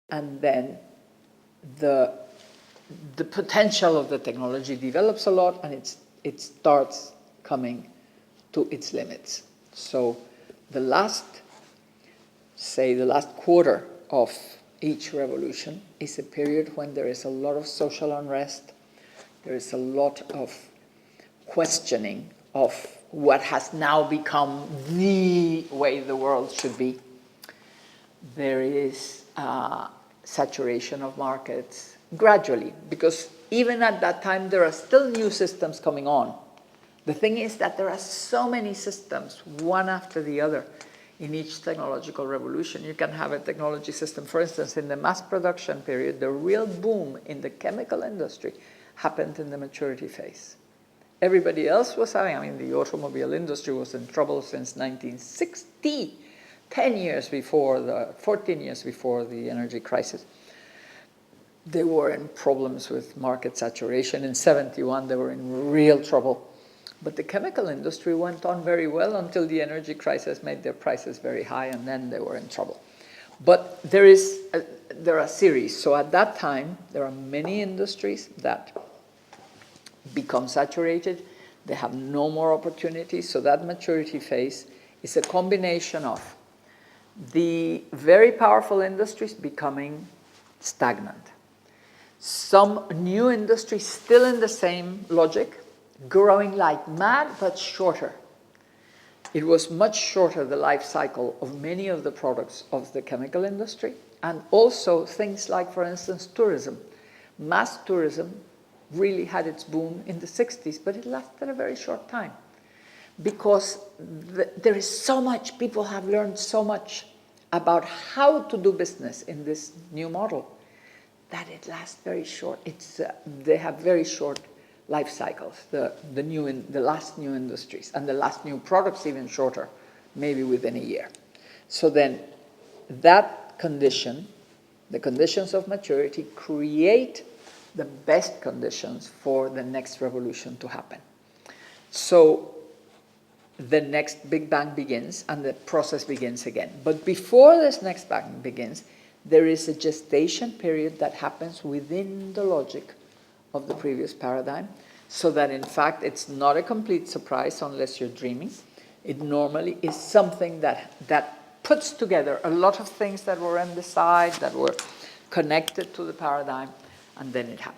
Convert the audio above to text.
and then the potential of the technology develops a lot, and it starts coming to its limits. So the last quarter of each revolution is a period when there is a lot of social unrest, there is a lot of questioning of what has now become the way the world should be. There is saturation of markets gradually, because even at that time there are still new systems coming on. The thing is that there are so many systems, one after the other, in each technological revolution. You can have a technology system, for instance, in the mass production period, the real boom in the chemical industry happened in the maturity phase. Everybody else was having, the automobile industry was in trouble since 1960, 14 years before the energy crisis. They were in problems with market saturation. In 71, they were in real trouble. But the chemical industry went on very well until the energy crisis made their prices very high, and then they were in trouble. But there are series. So at that time, there are many industries that become saturated. They have no more opportunities. So that maturity phase is a combination of the very powerful industries becoming stagnant. Some new industries still in the same logic, growing like mad, but shorter. It was much shorter, the life cycle of many of the products of the chemical industry, and also things like, for instance, tourism. Mass tourism really had its boom in the 60s, but it lasted a very short time. Because there is so much, people have learned so much about how to do business in this new model that it lasts very short. They have very short life cycles, the last new industries, and the last new products even shorter, maybe within a year. So then that condition, the conditions of maturity, create the best conditions for the next revolution to happen. So the next Big Bang begins and the process begins again. But before this next Bang begins, there is a gestation period that happens within the logic of the previous paradigm, so that in fact it's not a complete surprise unless you're dreaming. It normally is something that puts together a lot of things that were on the side, that were connected to the paradigm, and then it happens.